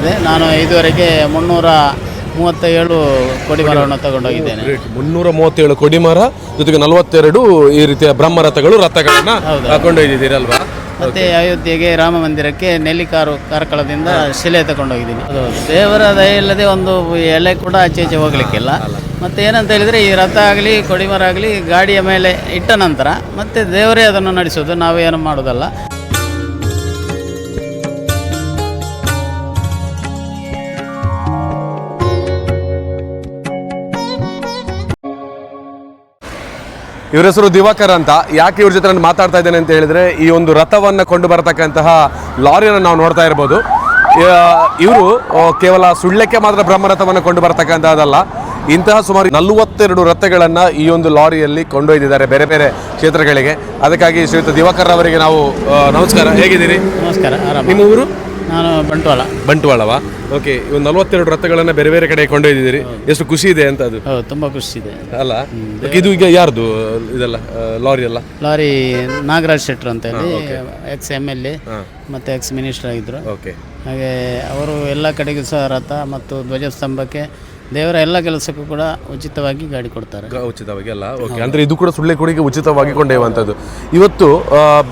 ಬರ್ತದೆ. ನಾನು ಇದುವರೆಗೆ 337 ಕೊಡಿಮರವನ್ನು ತಗೊಂಡೋಗಿದ್ದೇನೆ. 337 ಕೊಡಿಮರ ಜೊತೆಗೆ 42 ಈ ರೀತಿಯ ಬ್ರಹ್ಮರಥಗಳು ರಥಗಳನ್ನ ಕೊಂಡೊಯ್ದಿದ್ದೀರಲ್ವಾ? ಮತ್ತೆ ಅಯೋಧ್ಯೆಗೆ ರಾಮ ಮಂದಿರಕ್ಕೆ ನೆಲ್ಲಿಕಾರು ಕಾರ್ಕಳದಿಂದ ಶಿಲೆ ತಗೊಂಡೋಗಿದ್ದೀನಿ. ದೇವರ ದಯೆ ಇಲ್ಲದೆ ಒಂದು ಎಲೆ ಕೂಡ ಆಚೆ ಈಚೆ ಹೋಗ್ಲಿಕ್ಕಿಲ್ಲ. ಮತ್ತೆ ಏನಂತ ಹೇಳಿದರೆ, ಈ ರಥ ಆಗಲಿ ಕೊಡಿಮರ ಆಗಲಿ ಗಾಡಿಯ ಮೇಲೆ ಇಟ್ಟ ನಂತರ ಮತ್ತೆ ದೇವರೇ ಅದನ್ನು ನಡೆಸೋದು, ನಾವೇನು ಮಾಡೋದಲ್ಲ. ಇವರ ಹೆಸರು ದಿವಾಕರ್ ಅಂತ. ಯಾಕೆ ಇವ್ರ ಜೊತೆ ನಾನು ಮಾತಾಡ್ತಾ ಇದ್ದೇನೆ ಅಂತ ಹೇಳಿದ್ರೆ, ಈ ಒಂದು ರಥವನ್ನು ಕೊಂಡು ಬರತಕ್ಕಂತಹ ಲಾರಿಯನ್ನು ನಾವು ನೋಡ್ತಾ ಇರ್ಬೋದು. ಇವರು ಕೇವಲ ಸುಳ್ಯಕ್ಕೆ ಮಾತ್ರ ಬ್ರಹ್ಮರಥವನ್ನು ಕೊಂಡು ಬರತಕ್ಕಂತಹದ್ದಲ್ಲ, ಇಂತಹ ಸುಮಾರು 42 ರಥಗಳನ್ನು ಈ ಒಂದು ಲಾರಿಯಲ್ಲಿ ಕೊಂಡೊಯ್ದಿದ್ದಾರೆ ಬೇರೆ ಬೇರೆ ಕ್ಷೇತ್ರಗಳಿಗೆ. ಅದಕ್ಕಾಗಿ ಶ್ರೀಯುತ ದಿವಾಕರ್ ಅವರಿಗೆ ನಾವು ನಮಸ್ಕಾರ, ಹೇಗಿದ್ದೀರಿ? ನಮಸ್ಕಾರ, ಆರಾಮ. ನಿಮ್ಮ ಊರು? ನಾನು ಬಂಟ್ವಾಳವಾ? ಓಕೆ. ಒಂದು 42 ರಥಗಳನ್ನು ಬೇರೆ ಬೇರೆ ಕಡೆ ಕೊಂಡೊಯ್ದಿದ್ದೀರಿ. ಎಷ್ಟು ಖುಷಿ ಇದೆ ಅಂತ ಅದು? ತುಂಬ ಖುಷಿ ಇದೆ ಅಲ್ಲ. ಇದು ಈಗ ಯಾರ್ದು ಇದೆಲ್ಲ ಲಾರಿ ಎಲ್ಲ? ಲಾರಿ ನಾಗರಾಜ್ ಶೆಟ್ಟರ್ ಅಂತ ಹೇಳಿ ಎಕ್ಸ್ MLA ಮತ್ತು ಎಕ್ಸ್ ಮಿನಿಸ್ಟರ್ ಆಗಿದ್ದರು. ಓಕೆ. ಹಾಗೆ ಅವರು ಎಲ್ಲ ಕಡೆಗೂ ಸಹ ರಥ ಮತ್ತು ಧ್ವಜಸ್ತಂಭಕ್ಕೆ ದೇವರ ಎಲ್ಲ ಕೆಲಸಕ್ಕೂ ಕೂಡ ಉಚಿತವಾಗಿ ಗಾಡಿ ಕೊಡ್ತಾರೆ. ಉಚಿತವಾಗಿ ಅಲ್ಲ? ಓಕೆ. ಅಂದರೆ ಇದು ಕೂಡ ಸುಳ್ಳೆಕೋಡಿಗೆ ಉಚಿತವಾಗಿ ಕೊಂಡೊಯ್ಯುವಂಥದ್ದು. ಇವತ್ತು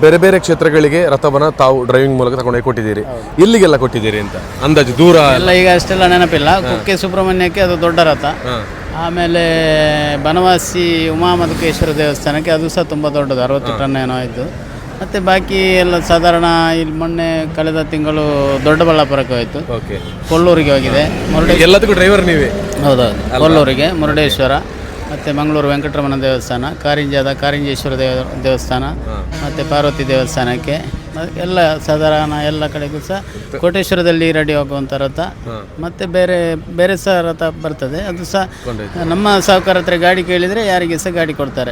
ಬೇರೆ ಬೇರೆ ಕ್ಷೇತ್ರಗಳಿಗೆ ರಥವನ್ನು ತಾವು ಡ್ರೈವಿಂಗ್ ಮೂಲಕ ತಗೊಂಡೋಗಿ ಕೊಟ್ಟಿದ್ದೀರಿ. ಎಲ್ಲಿಗೆಲ್ಲ ಕೊಟ್ಟಿದ್ದೀರಿ ಅಂತ ಅಂದಾಜು ದೂರ ಎಲ್ಲ ಈಗ ಅಷ್ಟೆಲ್ಲ ನೆನಪಿಲ್ಲ. ಕುಕ್ಕೆ ಸುಬ್ರಹ್ಮಣ್ಯಕ್ಕೆ ಅದು ದೊಡ್ಡ ರಥ. ಆಮೇಲೆ ಬನವಾಸಿ ಉಮಾಮಧುಕೇಶ್ವರ ದೇವಸ್ಥಾನಕ್ಕೆ ಅದು ಸಹ ತುಂಬ ದೊಡ್ಡದು, 60 ಟನ್ ಏನೋ ಆಯಿತು. ಮತ್ತು ಬಾಕಿ ಎಲ್ಲ ಸಾಧಾರಣ ಇಲ್ಲಿ ಮೊನ್ನೆ ಕಳೆದ ತಿಂಗಳು ದೊಡ್ಡಬಳ್ಳಾಪುರಕ್ಕೆ ಹೋಯಿತು. ಓಕೆ. ಕೊಲ್ಲೂರಿಗೆ ಹೋಗಿದೆ. ಎಲ್ಲದಕ್ಕೂ ಡ್ರೈವರ್ ನೀವೇ? ಹೌದೌದು. ಕೊಲ್ಲೂರಿಗೆ ಮುರುಡೇಶ್ವರ, ಮತ್ತು ಮಂಗಳೂರು ವೆಂಕಟರಮಣ ದೇವಸ್ಥಾನ, ಕಾರಿಂಜಾದ ಕಾರಿಂಜೇಶ್ವರ ದೇವಸ್ಥಾನ, ಮತ್ತು ಪಾರ್ವತಿ ದೇವಸ್ಥಾನಕ್ಕೆ ಎಲ್ಲ ಸಾಧಾರಣ ಎಲ್ಲ ಕಡೆಗೂ ಸಹ. ಕೋಟೇಶ್ವರದಲ್ಲಿ ರೆಡಿ ಆಗುವಂಥ ರಥ ಮತ್ತು ಬೇರೆ ಬೇರೆ ಸಹ ರಥ ಬರ್ತದೆ. ಅದು ಸಹ ನಮ್ಮ ಸಾಹುಕಾರ ಹತ್ರ ಗಾಡಿ ಕೇಳಿದರೆ ಯಾರಿಗೆ ಸಹ ಗಾಡಿ ಕೊಡ್ತಾರೆ.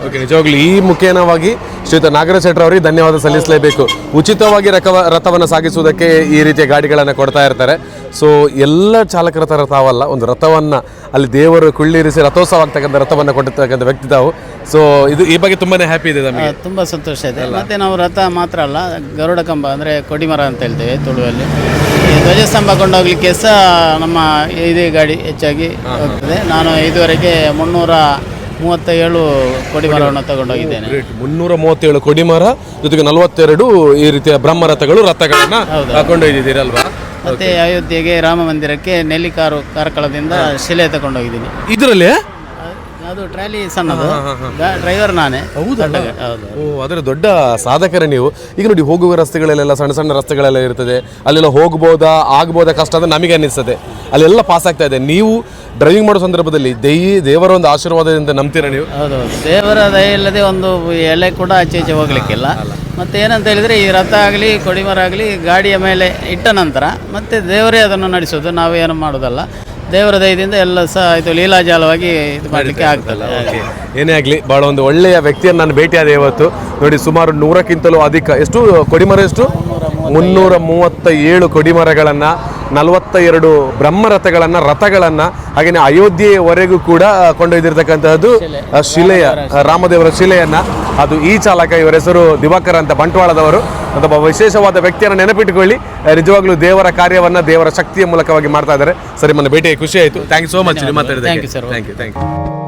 ಓಕೆ. ನಿಜವಾಗ್ಲೂ ಈ ಮುಖೇನವಾಗಿ ಶ್ರೀಯುತ ನಾಗರಾಜ್ ಶೆಟ್ಟರ್ ಅವರಿಗೆ ಧನ್ಯವಾದ ಸಲ್ಲಿಸಲೇಬೇಕು. ಉಚಿತವಾಗಿ ರಥವನ್ನು ಸಾಗಿಸುವುದಕ್ಕೆ ಈ ರೀತಿಯ ಗಾಡಿಗಳನ್ನು ಕೊಡ್ತಾ ಇರ್ತಾರೆ. ಸೊ ಎಲ್ಲ ಚಾಲಕರ ಥರ ತಾವಲ್ಲ, ಒಂದು ರಥವನ್ನು ಅಲ್ಲಿ ದೇವರು ಕುಳ್ಳಿರಿಸಿ ರಥೋತ್ಸವ ಆಗ್ತಕ್ಕಂಥ ರಥವನ್ನು ಕೊಟ್ಟಿರ್ತಕ್ಕಂಥ ವ್ಯಕ್ತಿ ತಾವು. ಸೊ ಇದು ಈ ಬಗ್ಗೆ ತುಂಬಾ ಹ್ಯಾಪಿ ಇದೆ ನಮಗೆ, ತುಂಬ ಸಂತೋಷ ಇದೆ. ಮತ್ತು ನಾವು ರಥ ಮಾತ್ರ ಅಲ್ಲ, ಗರುಡ ಕಂಬ ಅಂದರೆ ಕೊಡಿಮರ ಅಂತ ಹೇಳ್ತೇವೆ ತುಳುವಲ್ಲಿ, ಧ್ವಜಸ್ತಂಭ ಕೊಂಡೋಗ್ಲಿಕ್ಕೆ ಸಹ ನಮ್ಮ ಇದೇ ಗಾಡಿ ಹೆಚ್ಚಾಗಿ ಹೋಗ್ತದೆ. ನಾನು ಇದುವರೆಗೆ 337 ಕೊಡಿಮರವನ್ನು ತಗೊಂಡೋಗಿದ್ದೇನೆ. 337 ಕೊಡಿಮರ ಜೊತೆಗೆ 42 ಈ ರೀತಿಯ ಬ್ರಹ್ಮರಥಗಳು ರಥಗಳನ್ನ ಕೊಂಡೊಯ್ದಿದ್ದೀರಲ್ವಾ? ಮತ್ತೆ ಅಯೋಧ್ಯೆಗೆ ರಾಮ ಮಂದಿರಕ್ಕೆ ನೆಲ್ಲಿಕಾರು ಕಾರ್ಕಳದಿಂದ ಶಿಲೆ ತಗೊಂಡೋಗಿದ್ದೀನಿ. ಇದರಲ್ಲಿ ಅದು ಟ್ರಾಲಿ ಸಣ್ಣದು, ಡ್ರೈವರ್ ನಾನೇ. ಹೌದು. ಅದರ ದೊಡ್ಡ ಸಾಧಕರೇ ನೀವು. ಈಗ ನೋಡಿ, ಹೋಗುವ ರಸ್ತೆಗಳಲ್ಲೆಲ್ಲ ಸಣ್ಣ ಸಣ್ಣ ರಸ್ತೆಗಳೆಲ್ಲ ಇರ್ತದೆ, ಅಲ್ಲೆಲ್ಲ ಆಗ್ಬೋದಾ ಕಷ್ಟ ಅಂತ ನಮಗೆ ಅನ್ನಿಸ್ತದೆ. ಅಲ್ಲೆಲ್ಲ ಪಾಸ್ ಆಗ್ತಾ ಇದೆ. ನೀವು ಡ್ರೈವಿಂಗ್ ಮಾಡೋ ಸಂದರ್ಭದಲ್ಲಿ ದೇವರ ಒಂದು ಆಶೀರ್ವಾದದಿಂದ ನಂಬ್ತೀರಾ ನೀವು? ಹೌದು. ದೇವರ ದಯೆ ಇಲ್ಲದೆ ಒಂದು ಎಲೆ ಕೂಡ ಆಚೆ ಈಚೆ ಹೋಗ್ಲಿಕ್ಕಿಲ್ಲ. ಮತ್ತೆ ಏನಂತ ಹೇಳಿದರೆ, ಈ ರಥ ಆಗಲಿ ಕೊಡಿಮರ ಆಗಲಿ ಗಾಡಿಯ ಮೇಲೆ ಇಟ್ಟ ನಂತರ ಮತ್ತೆ ದೇವರೇ ಅದನ್ನು ನಡೆಸೋದು, ನಾವೇನು ಮಾಡೋದಲ್ಲ. ದೇವರ ದಯದಿಂದ ಎಲ್ಲ ಸಹ ಇದು ಲೀಲಾಜಾಲವಾಗಿ ಇದು ಮಾಡಲಿಕ್ಕೆ ಆಗ್ತದೆ. ಏನೇ ಆಗಲಿ, ಭಾಳ ಒಂದು ಒಳ್ಳೆಯ ವ್ಯಕ್ತಿಯನ್ನು ನಾನು ಭೇಟಿಯಾದೆ ಇವತ್ತು. ನೋಡಿ, ಸುಮಾರು 100ಕ್ಕಿಂತಲೂ ಅಧಿಕ, ಎಷ್ಟು ಕೊಡಿಮರ, ಎಷ್ಟು 337 ಕೊಡಿಮರಗಳನ್ನು, 42 ಬ್ರಹ್ಮರಥಗಳನ್ನು, ರಥಗಳನ್ನು, ಹಾಗೆಯೇ ಅಯೋಧ್ಯೆಯವರೆಗೂ ಕೂಡ ಕೊಂಡೊಯ್ದಿರ್ತಕ್ಕಂತಹದ್ದು ಶಿಲೆಯ, ರಾಮದೇವರ ಶಿಲೆಯನ್ನು. ಅದು ಈ ಚಾಲಕ, ಇವರ ಹೆಸರು ದಿವಾಕರ್ ಅಂತ, ಬಂಟ್ವಾಳದವರು. ಒಬ್ಬ ವಿಶೇಷವಾದ ವ್ಯಕ್ತಿಯನ್ನು ನೆನಪಿಟ್ಟುಕೊಳ್ಳಿ. ನಿಜವಾಗ್ಲೂ ದೇವರ ಕಾರ್ಯವನ್ನು ದೇವರ ಶಕ್ತಿಯ ಮೂಲಕವಾಗಿ ಮಾಡ್ತಾ ಇದ್ದಾರೆ. ಸರಿ, ನನ್ನ ಭೇಟಿಗೆ ಖುಷಿ ಆಯಿತು. Thank you so much. ಮಾತಾಡಿದೆ. Thank you sir. Thank you.